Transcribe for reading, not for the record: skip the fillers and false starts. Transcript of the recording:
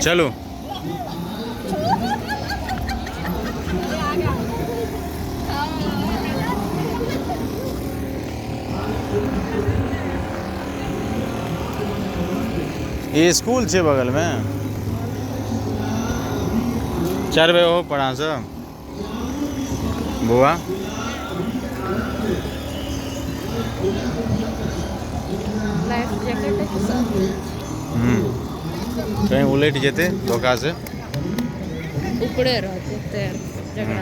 चलो ये स्कूल छे बगल में 4 बजे हो पढ़ा सब बुआ लाइफ जैकेट है सब कहीं उलट जेते धोखा से उपड़े रहते जगह